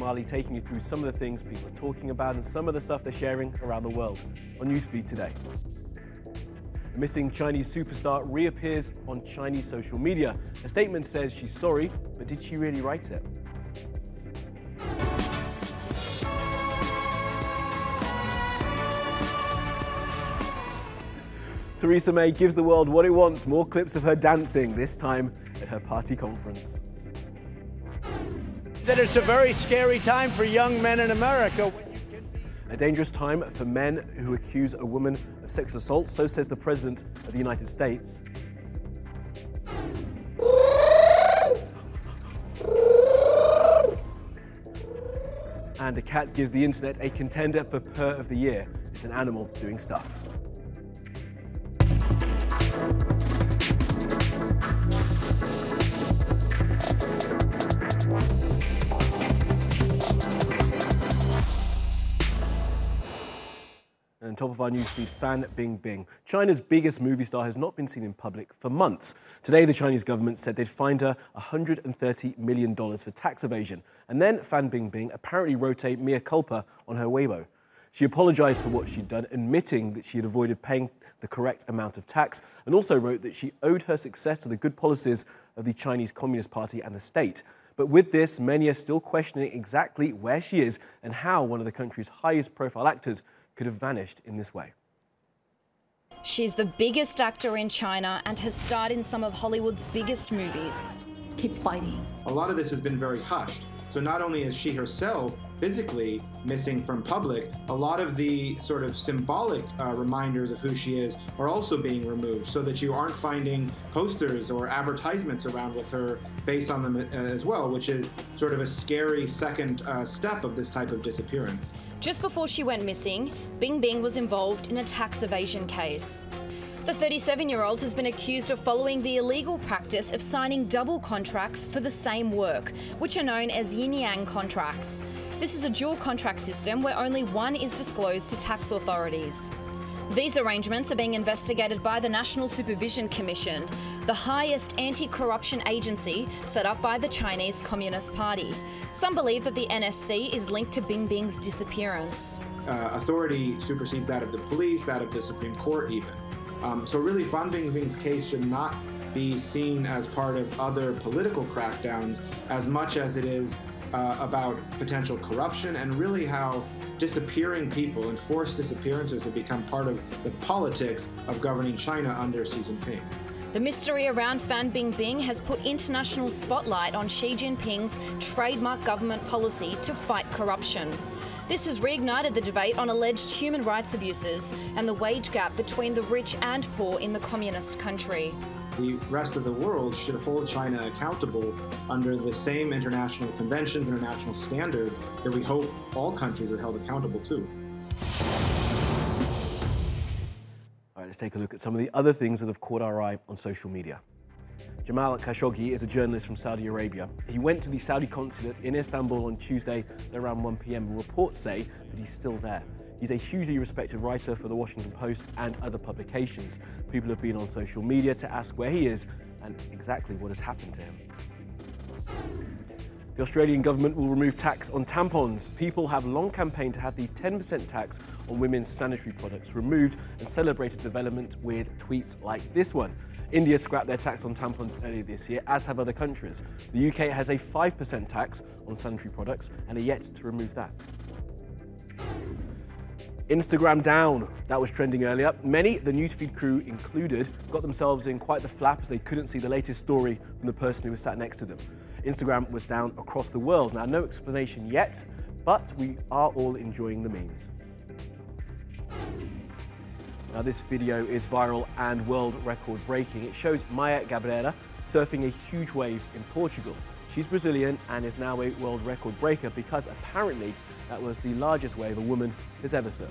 Jamali, taking you through some of the things people are talking about and some of the stuff they're sharing around the world on Newsfeed today. A missing Chinese superstar reappears on Chinese social media. A statement says she's sorry, but did she really write it? Theresa May gives the world what it wants, more clips of her dancing, this time at her party conference. That it's a very scary time for young men in America. A dangerous time for men who accuse a woman of sexual assault, so says the President of the United States. And a cat gives the internet a contender for Purr of the Year. It's an animal doing stuff. And top of our newsfeed, Fan Bingbing. China's biggest movie star has not been seen in public for months. Today, the Chinese government said they'd fined her $130 million for tax evasion. And then Fan Bingbing apparently wrote a mea culpa on her Weibo. She apologized for what she'd done, admitting that she had avoided paying the correct amount of tax, and also wrote that she owed her success to the good policies of the Chinese Communist Party and the state. But with this, many are still questioning exactly where she is and how one of the country's highest profile actors could have vanished in this way. She's the biggest actor in China and has starred in some of Hollywood's biggest movies. Keep fighting. A lot of this has been very hushed. So not only is she herself physically missing from public, a lot of the sort of symbolic reminders of who she is are also being removed so that you aren't finding posters or advertisements around with her based on them as well, which is sort of a scary second step of this type of disappearance. Just before she went missing, Bingbing was involved in a tax evasion case. The 37-year-old has been accused of following the illegal practice of signing double contracts for the same work, which are known as yin-yang contracts. This is a dual contract system where only one is disclosed to tax authorities. These arrangements are being investigated by the National Supervision Commission, the highest anti-corruption agency set up by the Chinese Communist Party. Some believe that the NSC is linked to Bingbing's disappearance. Authority supersedes that of the police, that of the Supreme Court even. So really, Fan Bingbing's case should not be seen as part of other political crackdowns as much as it is about potential corruption and really how disappearing people and forced disappearances have become part of the politics of governing China under Xi Jinping. The mystery around Fan Bingbing has put international spotlight on Xi Jinping's trademark government policy to fight corruption. This has reignited the debate on alleged human rights abuses and the wage gap between the rich and poor in the communist country. The rest of the world should hold China accountable under the same international conventions, international standards that we hope all countries are held accountable to. All right, let's take a look at some of the other things that have caught our eye on social media. Jamal Khashoggi is a journalist from Saudi Arabia. He went to the Saudi consulate in Istanbul on Tuesday at around 1 p.m. Reports say that he's still there. He's a hugely respected writer for the Washington Post and other publications. People have been on social media to ask where he is and exactly what has happened to him. The Australian government will remove tax on tampons. People have long campaigned to have the 10% tax on women's sanitary products removed and celebrated development with tweets like this one. India scrapped their tax on tampons earlier this year, as have other countries. The UK has a 5% tax on sanitary products and are yet to remove that. Instagram down. That was trending earlier. Many, the Newsfeed crew included, got themselves in quite the flap as they couldn't see the latest story from the person who was sat next to them. Instagram was down across the world. Now, no explanation yet, but we are all enjoying the memes. Now, this video is viral and world record breaking. It shows Maya Gabriela surfing a huge wave in Portugal. She's Brazilian and is now a world record breaker because apparently that was the largest wave a woman has ever surfed.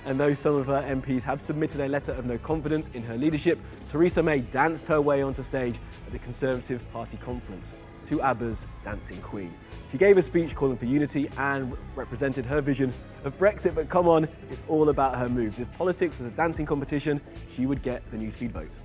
And though some of her MPs have submitted a letter of no confidence in her leadership, Theresa May danced her way onto stage at the Conservative Party conference to ABBA's Dancing Queen. She gave a speech calling for unity and represented her vision of Brexit, but come on, it's all about her moves. If politics was a dancing competition, she would get the Newsfeed vote.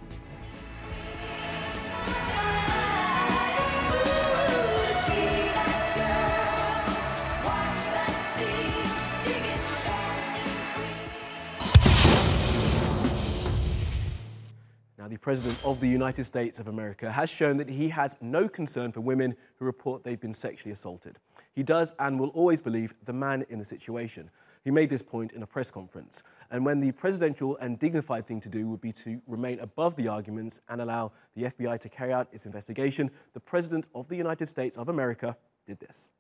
Now, the President of the United States of America has shown that he has no concern for women who report they've been sexually assaulted. He does and will always believe the man in the situation. He made this point in a press conference. And when the presidential and dignified thing to do would be to remain above the arguments and allow the FBI to carry out its investigation, the President of the United States of America did this.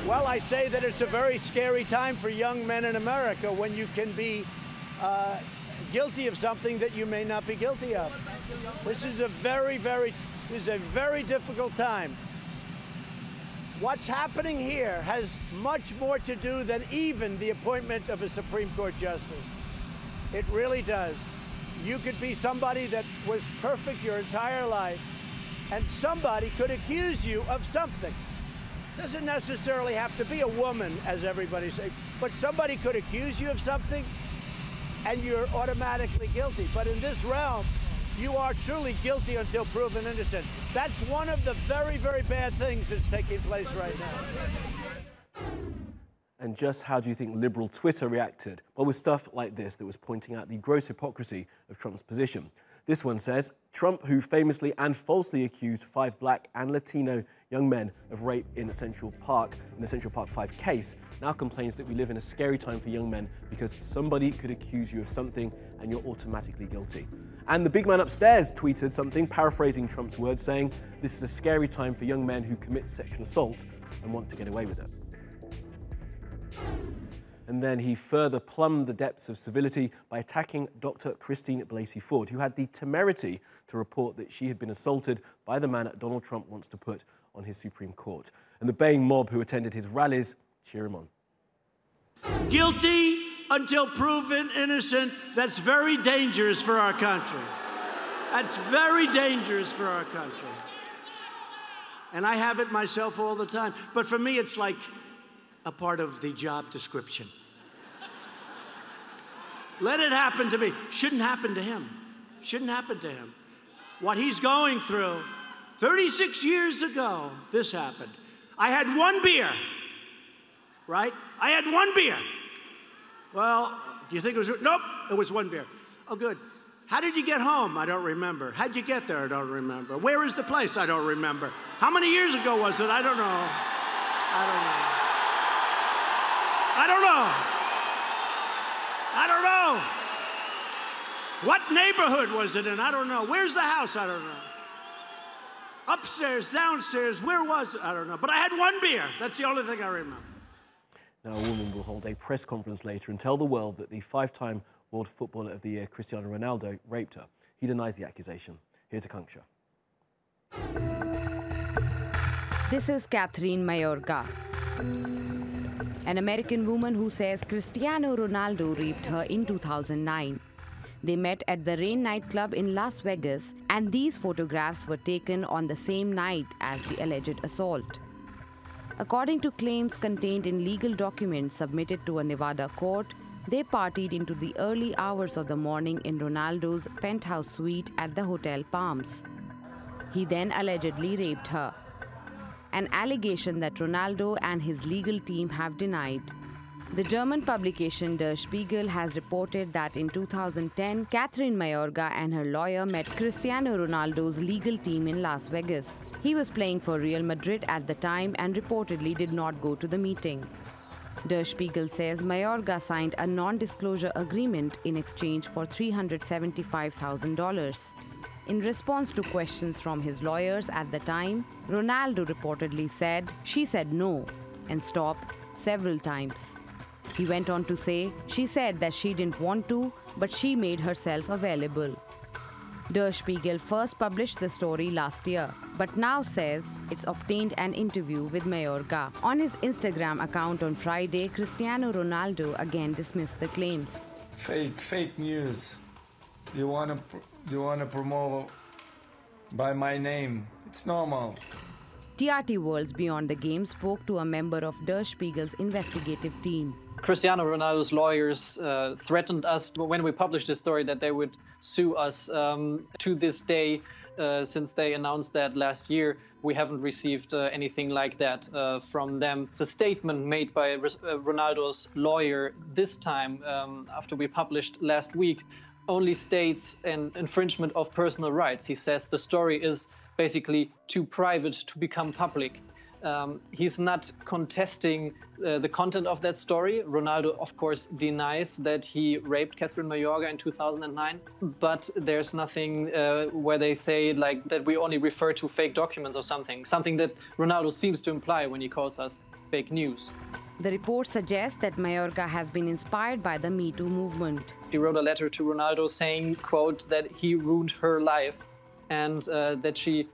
Well, I say that it's a very scary time for young men in America when you can be guilty of something that you may not be guilty of. This is a very difficult time. What's happening here has much more to do than even the appointment of a Supreme Court justice. It really does. You could be somebody that was perfect your entire life, and somebody could accuse you of something. Doesn't necessarily have to be a woman, as everybody says, but somebody could accuse you of something, and you're automatically guilty. But in this realm, you are truly guilty until proven innocent. That's one of the very bad things that's taking place right now. And just how do you think liberal Twitter reacted? Well, with stuff like this that was pointing out the gross hypocrisy of Trump's position. This one says, Trump, who famously and falsely accused 5 black and Latino young men of rape in the Central Park 5 case, now complains that we live in a scary time for young men because somebody could accuse you of something and you're automatically guilty. And the big man upstairs tweeted something, paraphrasing Trump's words, saying, this is a scary time for young men who commit sexual assault and want to get away with it. And then he further plumbed the depths of civility by attacking Dr. Christine Blasey Ford, who had the temerity to report that she had been assaulted by the man Donald Trump wants to put on his Supreme Court. And the baying mob who attended his rallies cheer him on. Guilty until proven innocent. That's very dangerous for our country. That's very dangerous for our country. And I have it myself all the time. But for me, it's like a part of the job description. Let it happen to me. Shouldn't happen to him. Shouldn't happen to him. What he's going through, 36 years ago, this happened. I had 1 beer, right? I had 1 beer. Well, do you think it was, nope, it was 1 beer. Oh, good. How did you get home? I don't remember. How'd you get there? I don't remember. Where is the place? I don't remember. How many years ago was it? I don't know. I don't know. I don't know. I don't know. What neighborhood was it in? I don't know. Where's the house? I don't know. Upstairs, downstairs, where was it? I don't know. But I had 1 beer. That's the only thing I remember. Now, a woman will hold a press conference later and tell the world that the 5-time World Footballer of the Year, Cristiano Ronaldo, raped her. He denies the accusation. Here's Akanksha. This is Catherine Mayorga, an American woman who says Cristiano Ronaldo raped her in 2009. They met at the Rain nightclub in Las Vegas, and these photographs were taken on the same night as the alleged assault. According to claims contained in legal documents submitted to a Nevada court, they partied into the early hours of the morning in Ronaldo's penthouse suite at the Hotel Palms. He then allegedly raped her, an allegation that Ronaldo and his legal team have denied. The German publication Der Spiegel has reported that in 2010, Catherine Mayorga and her lawyer met Cristiano Ronaldo's legal team in Las Vegas. He was playing for Real Madrid at the time and reportedly did not go to the meeting. Der Spiegel says Mayorga signed a non-disclosure agreement in exchange for $375,000. In response to questions from his lawyers at the time, Ronaldo reportedly said, "She said no," and stopped several times. He went on to say, "She said that she didn't want to, but she made herself available." Der Spiegel first published the story last year. but now says it's obtained an interview with Mayorga. On his Instagram account on Friday, Cristiano Ronaldo again dismissed the claims. Fake news. You wanna promote by my name? It's normal. TRT Worlds Beyond the Game spoke to a member of Der Spiegel's investigative team. Cristiano Ronaldo's lawyers threatened us when we published this story that they would sue us. To this day, since they announced that last year, we haven't received anything like that from them. The statement made by Ronaldo's lawyer this time, after we published last week, only states an infringement of personal rights. He says the story is basically too private to become public. He's not contesting the content of that story. Ronaldo, of course, denies that he raped Catherine Mayorga in 2009, but there's nothing where they say like that we only refer to fake documents or something that Ronaldo seems to imply when he calls us fake news. The report suggests that Mayorga has been inspired by the Me Too movement. She wrote a letter to Ronaldo saying, quote, that he ruined her life and that she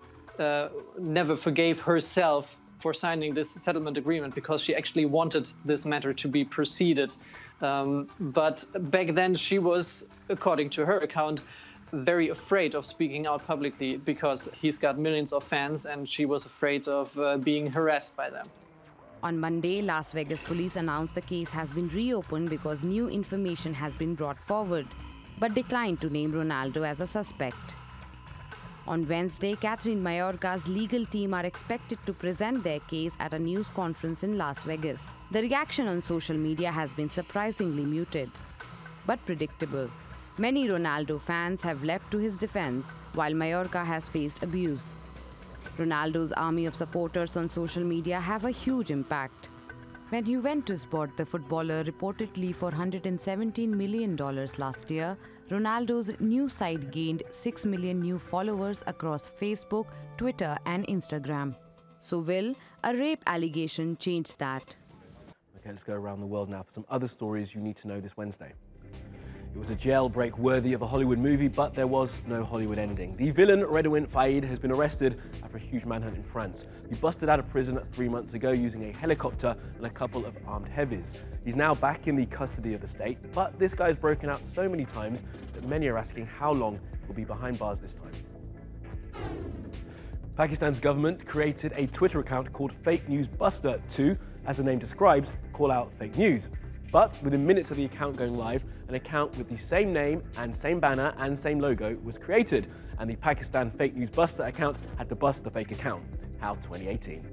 never forgave herself for signing this settlement agreement because she actually wanted this matter to be proceeded. But back then she was, according to her account, very afraid of speaking out publicly because he's got millions of fans and she was afraid of being harassed by them. On Monday, Las Vegas police announced the case has been reopened because new information has been brought forward, but declined to name Ronaldo as a suspect. On Wednesday, Catherine Mayorga's legal team are expected to present their case at a news conference in Las Vegas. The reaction on social media has been surprisingly muted, but predictable. Many Ronaldo fans have leapt to his defense, while Mayorga has faced abuse. Ronaldo's army of supporters on social media have a huge impact. When Juventus bought the footballer reportedly for $117 million last year, Ronaldo's new site gained 6 million new followers across Facebook, Twitter, and Instagram. So will a rape allegation change that? Okay, let's go around the world now for some other stories you need to know this Wednesday. It was a jailbreak worthy of a Hollywood movie, but there was no Hollywood ending. The villain, Redouane Faïd, has been arrested after a huge manhunt in France. He busted out of prison 3 months ago using a helicopter and a couple of armed heavies. He's now back in the custody of the state, but this guy's broken out so many times that many are asking how long he'll be behind bars this time. Pakistan's government created a Twitter account called Fake News Buster to, as the name describes, call out fake news. But within minutes of the account going live, an account with the same name and same banner and same logo was created, and the Pakistan Fake News Buster account had to bust the fake account. How 2018.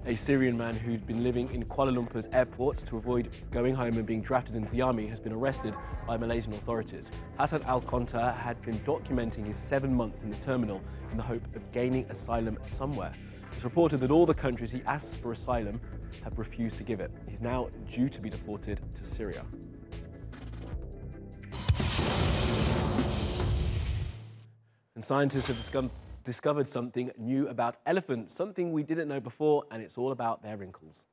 A Syrian man who'd been living in Kuala Lumpur's airports to avoid going home and being drafted into the army has been arrested by Malaysian authorities. Hassan Al-Konta had been documenting his 7 months in the terminal in the hope of gaining asylum somewhere. It's reported that all the countries he asks for asylum have refused to give it. He's now due to be deported to Syria. And scientists have discovered something new about elephants, something we didn't know before, and it's all about their wrinkles.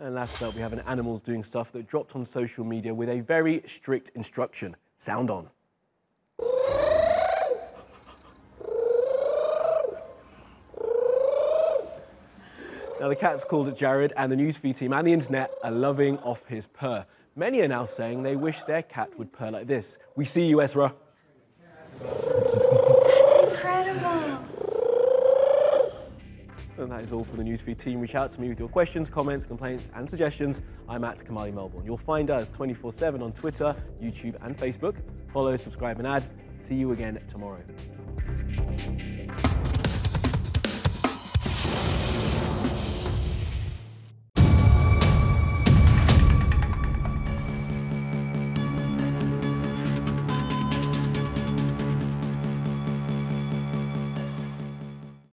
And last up, we have an animals doing stuff that dropped on social media with a very strict instruction. Sound on. Now, the cat's called Jared, and the Newsfeed team and the internet are loving off his purr. Many are now saying they wish their cat would purr like this. We see you, Ezra. And that is all from the Newsfeed team. Reach out to me with your questions, comments, complaints and suggestions. I'm at Kamali Melbourne. You'll find us 24/7 on Twitter, YouTube and Facebook. Follow, subscribe and add. See you again tomorrow.